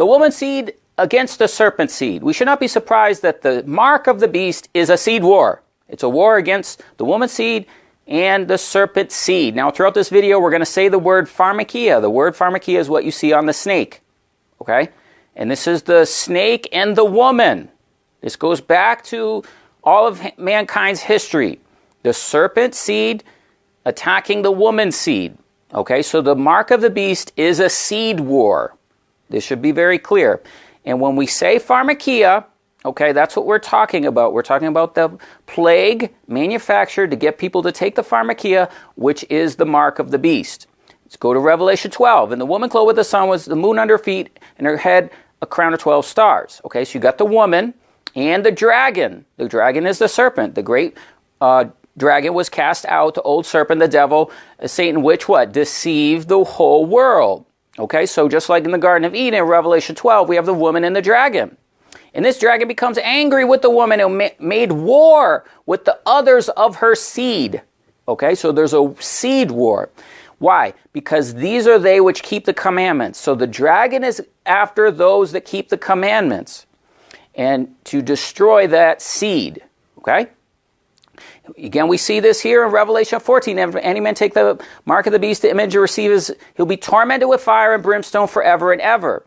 the woman seed against the serpent seed. We should not be surprised that the mark of the beast is a seed war. It's a war against the woman seed and the serpent seed. Now, throughout this video, we're going to say the word pharmakia. The word pharmakia is what you see on the snake. Okay? And this is the snake and the woman. This goes back to all of mankind's history. The serpent seed attacking the woman seed. Okay, so the mark of the beast is a seed war. This should be very clear. And when we say pharmakia, okay, that's what we're talking about. We're talking about the plague manufactured to get people to take the pharmakia, which is the mark of the beast. Let's go to Revelation 12. And the woman clothed with the sun was the moon under her feet, and her head a crown of 12 stars. Okay, so you got the woman and the dragon. The dragon is the serpent. The great dragon was cast out, the old serpent, the devil, Satan, which what? Deceived the whole world. Okay, so just like in the Garden of Eden, in Revelation 12, we have the woman and the dragon. And this dragon becomes angry with the woman and made war with the others of her seed. Okay, so there's a seed war. Why? Because these are they which keep the commandments. So the dragon is after those that keep the commandments and to destroy that seed. Okay? Again, we see this here in Revelation 14. If any man take the mark of the beast, the image to receive he'll be tormented with fire and brimstone forever and ever.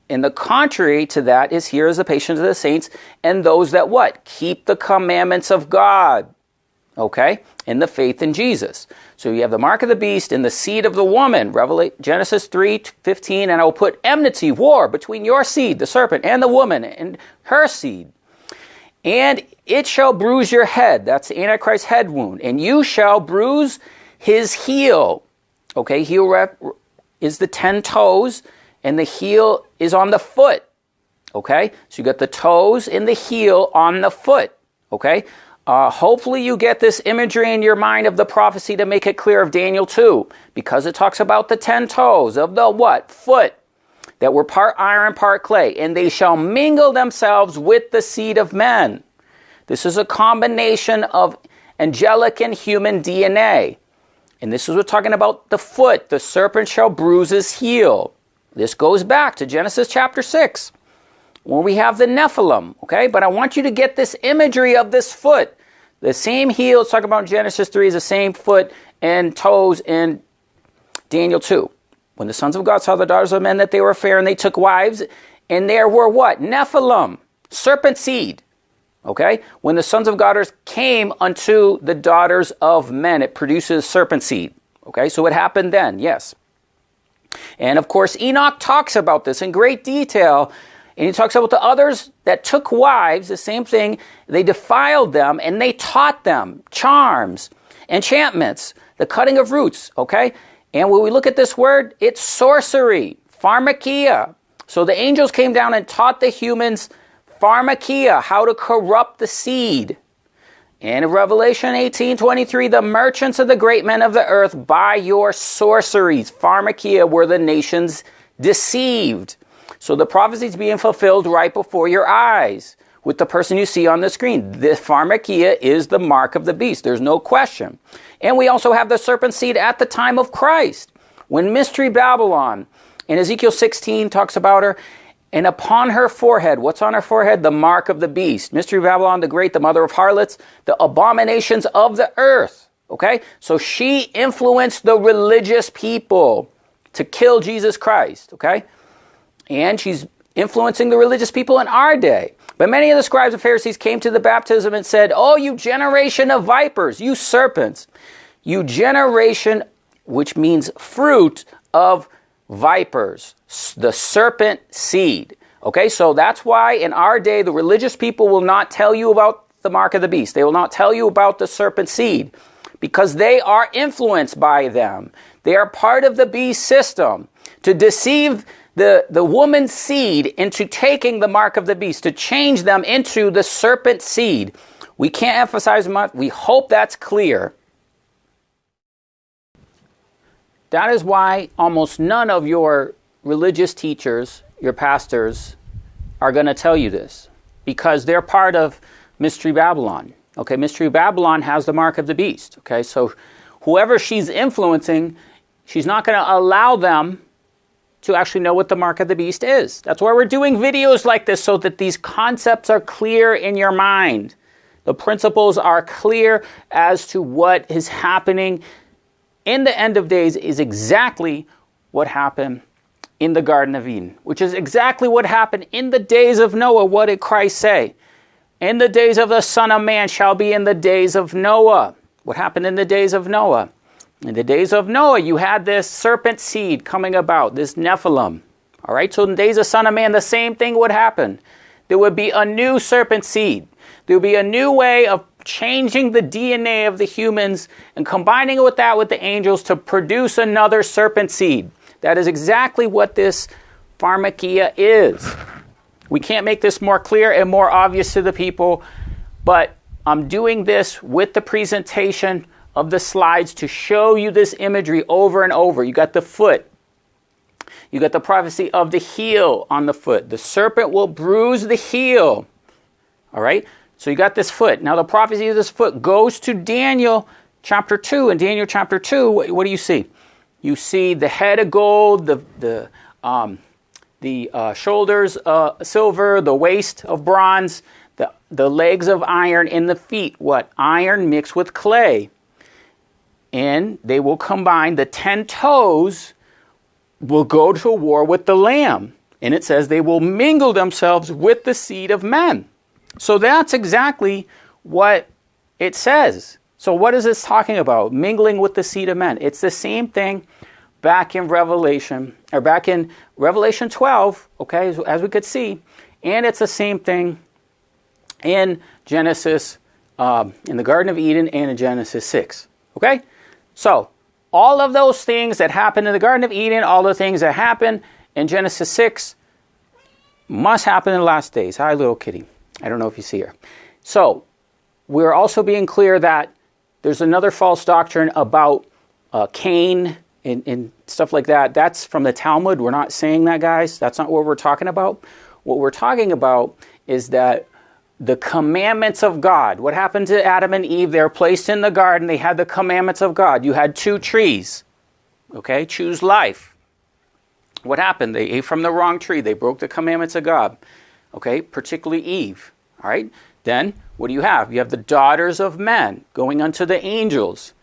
And the contrary to that is here is the patience of the saints and those that what? Keep the commandments of God. Okay? In the faith in Jesus. So you have the mark of the beast and the seed of the woman. Genesis 3:15, and I will put enmity, war between your seed, the serpent, and the woman, and her seed. And it shall bruise your head. That's the Antichrist's head wound. And you shall bruise his heel. Okay, heel is the 10 toes, and the heel is on the foot. Okay, so you got the toes and the heel on the foot. Okay, hopefully you get this imagery in your mind of the prophecy to make it clear of Daniel 2, because it talks about the 10 toes of the what? Foot. That were part iron, part clay, and they shall mingle themselves with the seed of men. This is a combination of angelic and human DNA. And this is what we're talking about the foot. The serpent shall bruise his heel. This goes back to Genesis chapter 6, where we have the Nephilim, okay? But I want you to get this imagery of this foot. The same heel, it's talking about in Genesis 3, is the same foot and toes in Daniel 2. When the sons of God saw the daughters of men that they were fair, and they took wives, and there were what? Nephilim, serpent seed. Okay? When the sons of God came unto the daughters of men, it produces serpent seed. Okay? So what happened then? Yes. And of course, Enoch talks about this in great detail. And he talks about the others that took wives, the same thing. They defiled them, and they taught them charms, enchantments, the cutting of roots. Okay? And when we look at this word, it's sorcery, pharmakia. So the angels came down and taught the humans pharmakia, how to corrupt the seed. And in Revelation 18:23, the merchants of the great men of the earth by your sorceries, pharmakia, were the nations deceived. So the prophecy is being fulfilled right before your eyes with the person you see on the screen. The pharmakia is the mark of the beast. There's no question. And we also have the serpent seed at the time of Christ. When Mystery Babylon, in Ezekiel 16, talks about her, and upon her forehead, what's on her forehead? The mark of the beast. Mystery Babylon the Great, the mother of harlots, the abominations of the earth. Okay? So she influenced the religious people to kill Jesus Christ. Okay? And she's influencing the religious people in our day. But many of the scribes and Pharisees came to the baptism and said, "Oh, you generation of vipers, you serpents, you generation," which means fruit of vipers, the serpent seed. Okay, so that's why in our day the religious people will not tell you about the mark of the beast. They will not tell you about the serpent seed because they are influenced by them. They are part of the beast system to deceive the woman's seed into taking the mark of the beast, to change them into the serpent seed. We can't emphasize much. We hope that's clear. That is why almost none of your religious teachers, your pastors, are going to tell you this, because they're part of Mystery Babylon. Okay, Mystery Babylon has the mark of the beast. Okay, so whoever she's influencing, she's not going to allow them to actually know what the mark of the beast is. That's why we're doing videos like this, so that these concepts are clear in your mind. The principles are clear as to what is happening in the end of days is exactly what happened in the Garden of Eden, which is exactly what happened in the days of Noah. What did Christ say? In the days of the Son of Man shall be in the days of Noah. What happened in the days of Noah? In the days of Noah, you had this serpent seed coming about, this Nephilim. All right, so in the days of Son of Man, the same thing would happen. There would be a new serpent seed. There would be a new way of changing the DNA of the humans and combining it with that with the angels to produce another serpent seed. That is exactly what this pharmakia is. We can't make this more clear and more obvious to the people, but I'm doing this with the presentation of the slides to show you this imagery over and over. You got the foot. You got the prophecy of the heel on the foot. The serpent will bruise the heel. All right? So you got this foot. Now the prophecy of this foot goes to Daniel chapter 2. In Daniel chapter 2, what do you see? You see the head of gold, the shoulders silver, the waist of bronze, the legs of iron, and the feet, what? Iron mixed with clay. And they will combine. The 10 toes will go to war with the lamb. And it says they will mingle themselves with the seed of men. So that's exactly what it says. So what is this talking about? Mingling with the seed of men. It's the same thing back in Revelation 12, okay, as we could see. And it's the same thing in Genesis, in the Garden of Eden, and in Genesis 6. Okay? So, all of those things that happened in the Garden of Eden, all the things that happen in Genesis 6, must happen in the last days. Hi, little kitty. I don't know if you see her. So, we're also being clear that there's another false doctrine about Cain and stuff like that. That's from the Talmud. We're not saying that, guys. That's not what we're talking about. What we're talking about is that the commandments of God. What happened to Adam and Eve? They were placed in the garden. They had the commandments of God. You had 2 trees. Okay? Choose life. What happened? They ate from the wrong tree. They broke the commandments of God. Okay? Particularly Eve. All right? Then, what do you have? You have the daughters of men going unto the angels.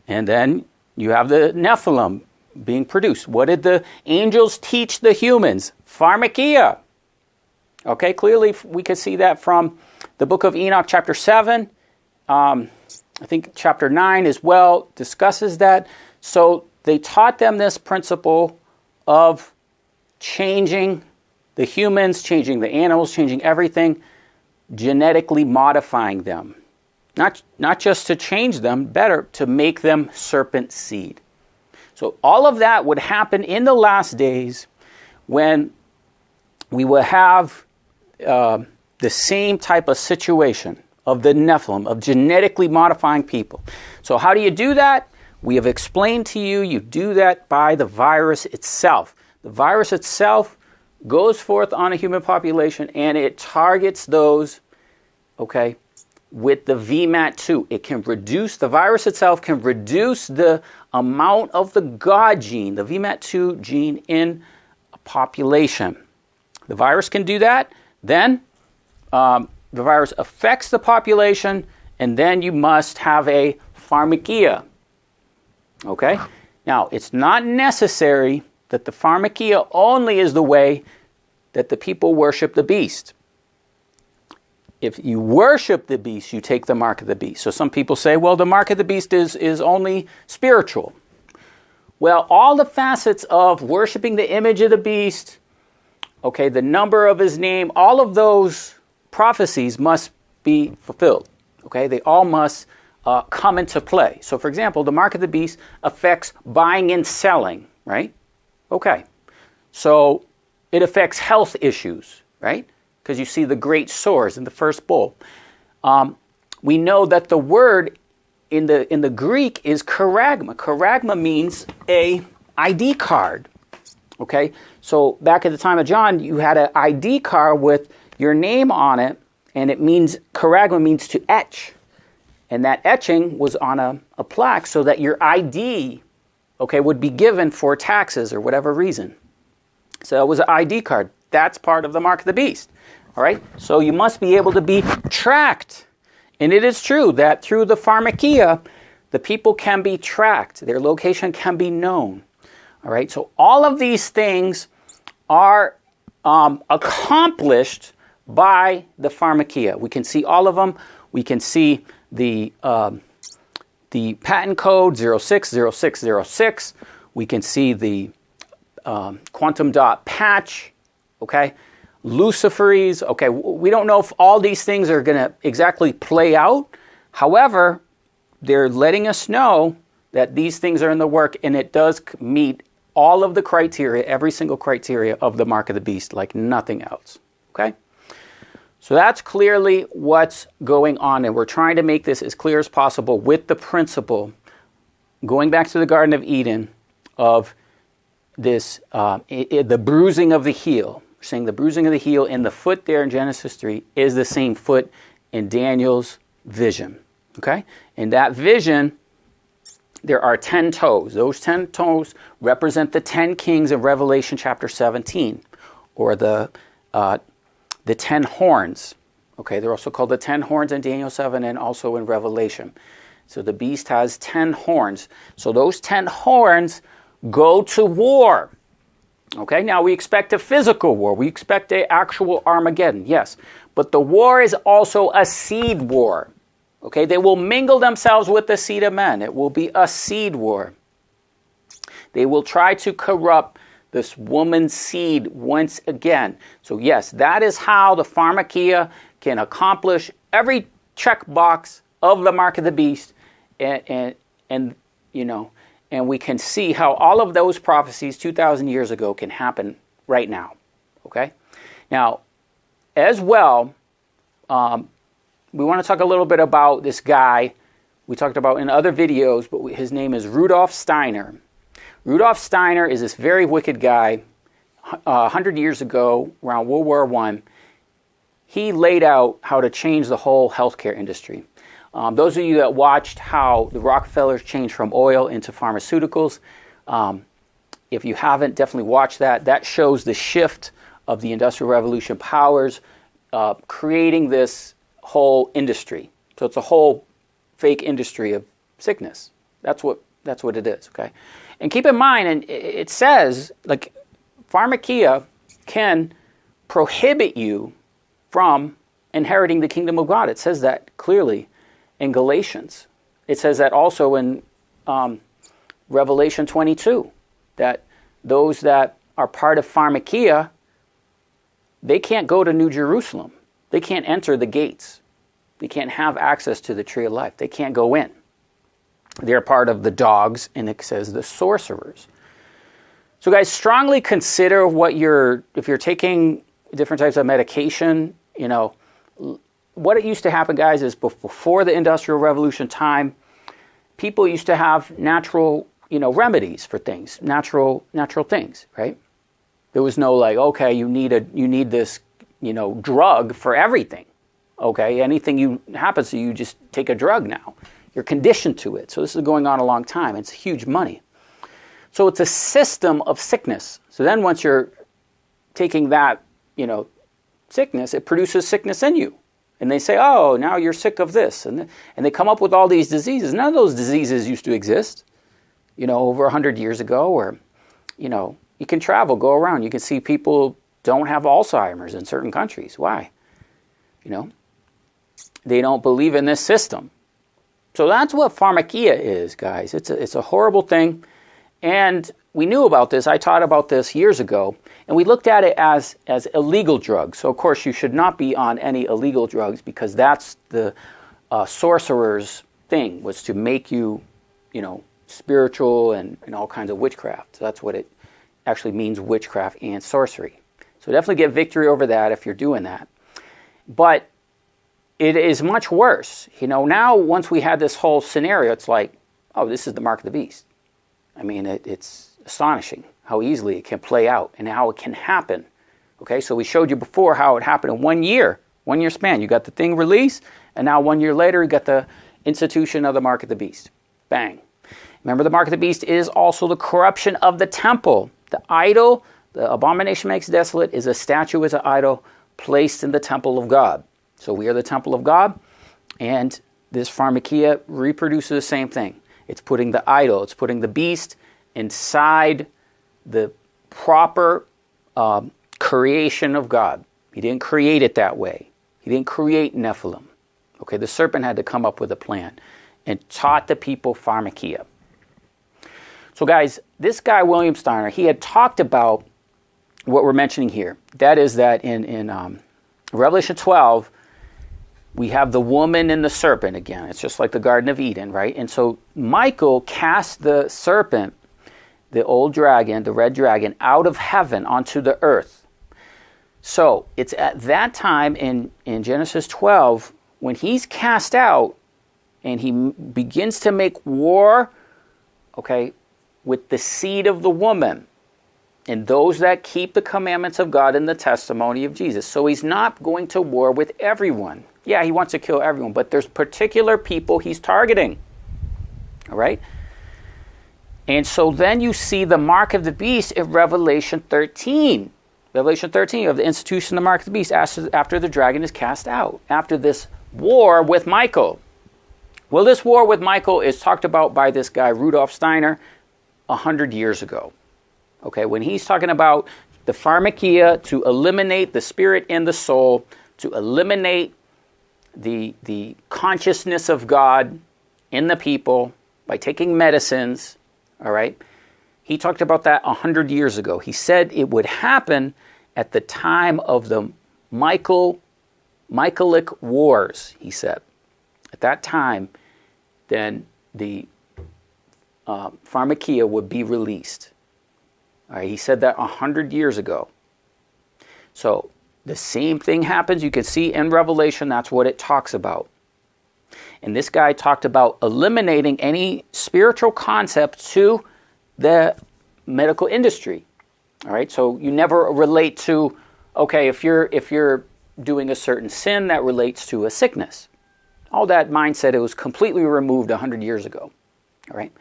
And then you have the Nephilim being produced. What did the angels teach the humans? Pharmakia. Okay, clearly we could see that from the book of Enoch, chapter 7. I think chapter 9 as well discusses that. So they taught them this principle of changing the humans, changing the animals, changing everything, genetically modifying them. Not just to change them, better to make them serpent seed. So all of that would happen in the last days when we will have the same type of situation of the Nephilim, of genetically modifying people. So how do you do that? We have explained to you, you do that by the virus itself. The virus itself goes forth on a human population and it targets those, okay, with the VMAT2. It can reduce, the virus itself can reduce the amount of the God gene, the VMAT2 gene in a population. The virus can do that. Then the virus affects the population, and then you must have a pharmakia. Okay? Now, it's not necessary that the pharmakia only is the way that the people worship the beast. If you worship the beast, you take the mark of the beast. So some people say, well, the mark of the beast is only spiritual. Well, all the facets of worshiping the image of the beast, okay, the number of his name, all of those prophecies must be fulfilled. Okay, they all must come into play. So, for example, the mark of the beast affects buying and selling, right? Okay, so it affects health issues, right? Because you see the great sores in the first bowl. We know that the word in the Greek is charagma. Charagma means a ID card. Okay, so back at the time of John, you had an ID card with your name on it, and it means, charagma means to etch. And that etching was on a plaque so that your ID, okay, would be given for taxes or whatever reason. So it was an ID card. That's part of the mark of the beast. All right? So you must be able to be tracked. And it is true that through the pharmakia, the people can be tracked. Their location can be known. All right? So all of these things are accomplished by the pharmakia. We can see all of them. We can see the patent code 060606. We can see the quantum dot patch, okay? Luciferase, okay? We don't know if all these things are going to exactly play out. However, they're letting us know that these things are in the work, and it does meet all of the criteria, every single criteria of the mark of the beast, like nothing else, okay? So that's clearly what's going on, and we're trying to make this as clear as possible with the principle, going back to the Garden of Eden, of this, the bruising of the heel. We're saying the bruising of the heel in the foot there in Genesis 3 is the same foot in Daniel's vision, okay? In that vision, there are 10 toes. Those 10 toes represent the 10 kings of Revelation chapter 17, or the 10 horns. Okay, they're also called the 10 horns in Daniel 7 and also in Revelation. So the beast has 10 horns. So those 10 horns go to war. Okay, now we expect a physical war. We expect an actual Armageddon, yes. But the war is also a seed war. Okay, they will mingle themselves with the seed of men. It will be a seed war. They will try to corrupt this woman's seed once again. So yes, that is how the pharmakia can accomplish every checkbox of the mark of the beast, and you know, and we can see how all of those prophecies 2,000 years ago can happen right now. Okay, now as well, we want to talk a little bit about this guy we talked about in other videos, but his name is Rudolf Steiner. Rudolf Steiner is this very wicked guy. 100 years ago, around World War I, he laid out how to change the whole healthcare industry. Those of you that watched how the Rockefellers changed from oil into pharmaceuticals, if you haven't, definitely watch that. That shows the shift of the Industrial Revolution powers, creating this whole industry. So it's a whole fake industry of sickness. That's what it is, okay? And keep in mind, and it says, like, pharmakia can prohibit you from inheriting the kingdom of God. It says that clearly in Galatians. It says that also in Revelation 22, that those that are part of pharmakia, they can't go to New Jerusalem. They can't enter the gates. They can't have access to the tree of life. They can't go in. They're part of the dogs, and it says the sorcerers. So guys, strongly consider if you're taking different types of medication, you know, what it used to happen, guys, is before the Industrial Revolution time, people used to have natural, you know, remedies for things, natural things, right? There was no like, okay, you need this, you know, drug for everything. Okay, anything happens to you, just take a drug now. You're conditioned to it. So this is going on a long time. It's huge money. So it's a system of sickness. So then once you're taking that, you know, sickness, it produces sickness in you. And they say, oh, now you're sick of this. And they come up with all these diseases. None of those diseases used to exist, you know, over 100 years ago. Or, you know, you can travel, go around. You can see people don't have Alzheimer's in certain countries. Why? You know, they don't believe in this system. So that's what pharmakia is, guys. It's a horrible thing. And we knew about this. I taught about this years ago. And we looked at it as illegal drugs. So, of course, you should not be on any illegal drugs, because that's the sorcerer's thing, was to make you, you know, spiritual and all kinds of witchcraft. So that's what it actually means, witchcraft and sorcery. So definitely get victory over that if you're doing that. But it is much worse. You know, now once we had this whole scenario, it's like, oh, this is the mark of the beast. I mean, it's astonishing how easily it can play out and how it can happen. Okay, so we showed you before how it happened in 1 year span. You got the thing released, and now 1 year later, you got the institution of the mark of the beast. Bang. Remember, the mark of the beast is also the corruption of the temple. The idol The abomination makes desolate is a statue, is an idol placed in the temple of God. So we are the temple of God, and this pharmakia reproduces the same thing. It's putting the idol, it's putting the beast inside the proper creation of God. He didn't create it that way. He didn't create Nephilim. Okay, the serpent had to come up with a plan and taught the people pharmakia. So guys, this guy, William Steiner, he had talked about what we're mentioning here. That is that in Revelation 12, we have the woman and the serpent again. It's just like the Garden of Eden, right? And so Michael cast the serpent, the old dragon, the red dragon, out of heaven onto the earth. So it's at that time in Genesis 12, when he's cast out and he begins to make war, okay, with the seed of the woman and those that keep the commandments of God and the testimony of Jesus. So he's not going to war with everyone. Yeah, he wants to kill everyone, but there's particular people he's targeting. All right? And so then you see the mark of the beast in Revelation 13. Revelation 13, you have the institution of the mark of the beast after the dragon is cast out, after this war with Michael. Well, this war with Michael is talked about by this guy, Rudolf Steiner, 100 years ago. Okay, when he's talking about the pharmakia to eliminate the spirit and the soul, to eliminate the consciousness of God in the people by taking medicines, all right? He talked about that 100 years ago. He said it would happen at the time of the Michaelic Wars, he said. At that time, then the pharmakia would be released. All right, he said that 100 years ago. So the same thing happens. You can see in Revelation, that's what it talks about. And this guy talked about eliminating any spiritual concept to the medical industry. All right, so you never relate to, okay, if you're doing a certain sin that relates to a sickness. All that mindset, it was completely removed 100 years ago. All right,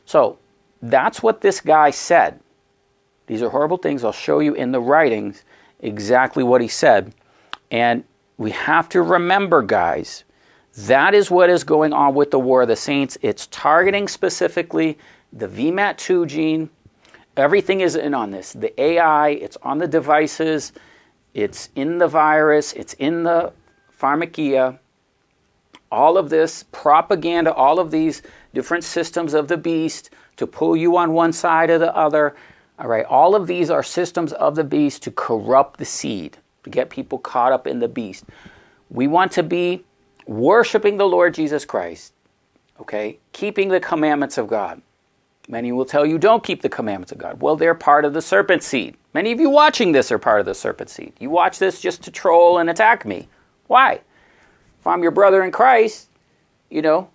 so that's what this guy said. These are horrible things. I'll show you in the writings exactly what he said. And we have to remember, guys, that is what is going on with the War of the Saints. It's targeting specifically the VMAT2 gene. Everything is in on this. The AI, it's on the devices, it's in the virus, it's in the pharmakia. All of this propaganda, all of these different systems of the beast to pull you on one side or the other. All right, all of these are systems of the beast to corrupt the seed, to get people caught up in the beast. We want to be worshiping the Lord Jesus Christ, okay, keeping the commandments of God. Many will tell you don't keep the commandments of God. Well, they're part of the serpent seed. Many of you watching this are part of the serpent seed. You watch this just to troll and attack me. Why? If I'm your brother in Christ, why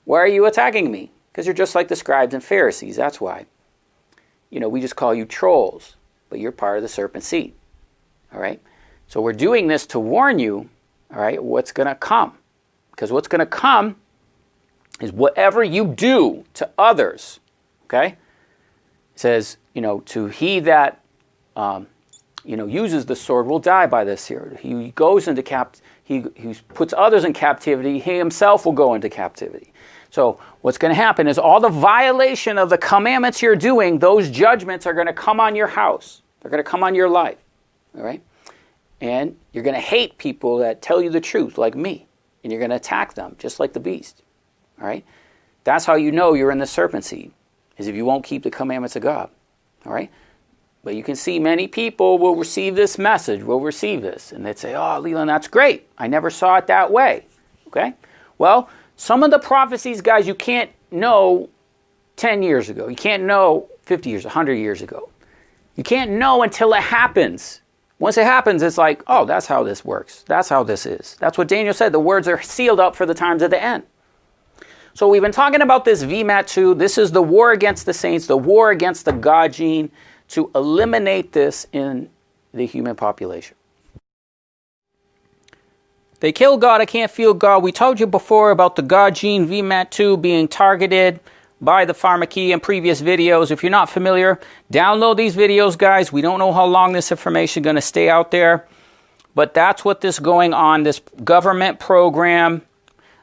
are you attacking me? Because you're just like the scribes and Pharisees, that's why. We just call you trolls, but you're part of the serpent seed. All right? So we're doing this to warn you, all right, what's going to come. Because what's going to come is whatever you do to others, okay? It says, to he that, uses the sword will die by this here. He goes into he puts others in captivity, he himself will go into captivity. So what's going to happen is all the violation of the commandments you're doing, those judgments are going to come on your house. They're going to come on your life. All right? And you're going to hate people that tell you the truth, like me. And you're going to attack them, just like the beast. All right? That's how you know you're in the serpent seed, is if you won't keep the commandments of God. All right? But you can see many people will receive this message, will receive this. And they'd say, oh, Leland, that's great. I never saw it that way. Okay? Well, some of the prophecies, guys, you can't know 10 years ago. You can't know 50 years, 100 years ago. You can't know until it happens. Once it happens, it's like, oh, that's how this works. That's how this is. That's what Daniel said. The words are sealed up for the times of the end. So we've been talking about this VMAT2. This is the war against the saints, the war against the God gene, to eliminate this in the human population. They kill God, I can't feel God. We told you before about the God gene VMAT2 being targeted by the pharmakeia in previous videos. If you're not familiar, download these videos, guys. We don't know how long this information is going to stay out there, but that's what this going on, this government program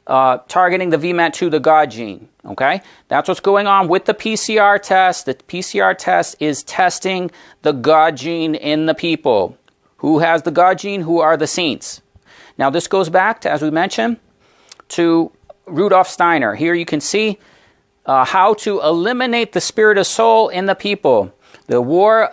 targeting the VMAT2, the God gene. Okay, that's what's going on with the PCR test. The PCR test is testing the God gene in the people. Who has the God gene? Who are the saints? Now, this goes back to, as we mentioned, to Rudolf Steiner. Here you can see how to eliminate the spirit of soul in the people. The war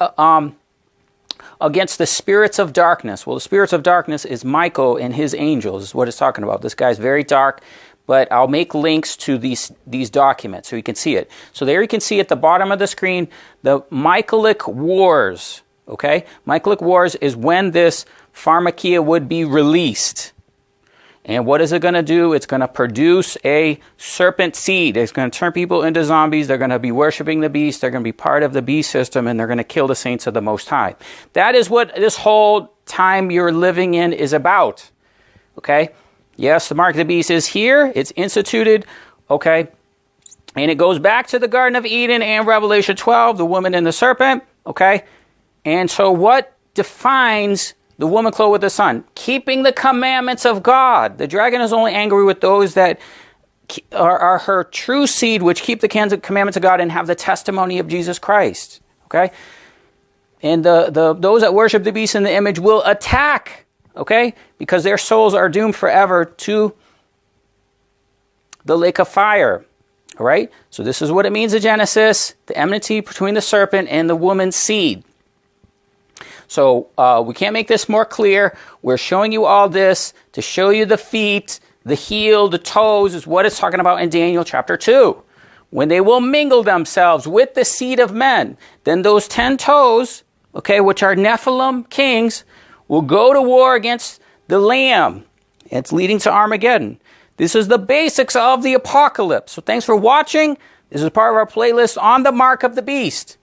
against the spirits of darkness. Well, the spirits of darkness is Michael and his angels, is what it's talking about. This guy's very dark, but I'll make links to these documents so you can see it. So there you can see at the bottom of the screen, the Michaelic Wars. Okay? Michaelic Wars is when this pharmakeia would be released. And what is it going to do? It's going to produce a serpent seed. It's going to turn people into zombies. They're going to be worshiping the beast. They're going to be part of the beast system, and they're going to kill the saints of the Most High. That is what this whole time you're living in is about. Okay? Yes, the mark of the beast is here. It's instituted. Okay? And it goes back to the Garden of Eden and Revelation 12, the woman and the serpent. Okay? And so what defines the woman clothed with the sun? Keeping the commandments of God. The dragon is only angry with those that are her true seed, which keep the commandments of God and have the testimony of Jesus Christ. Okay? And those that worship the beast and the image will attack. Okay? Because their souls are doomed forever to the lake of fire. All right? So this is what it means in Genesis. The enmity between the serpent and the woman's seed. So we can't make this more clear. We're showing you all this to show you the feet, the heel, the toes is what it's talking about in Daniel chapter 2. When they will mingle themselves with the seed of men, then those 10 toes, okay, which are Nephilim kings, will go to war against the Lamb. It's leading to Armageddon. This is the basics of the apocalypse. So thanks for watching. This is part of our playlist on the mark of the beast.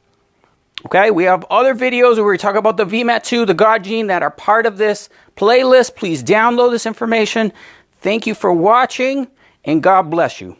Okay, we have other videos where we talk about the VMAT2, the God gene, that are part of this playlist. Please download this information. Thank you for watching, and God bless you.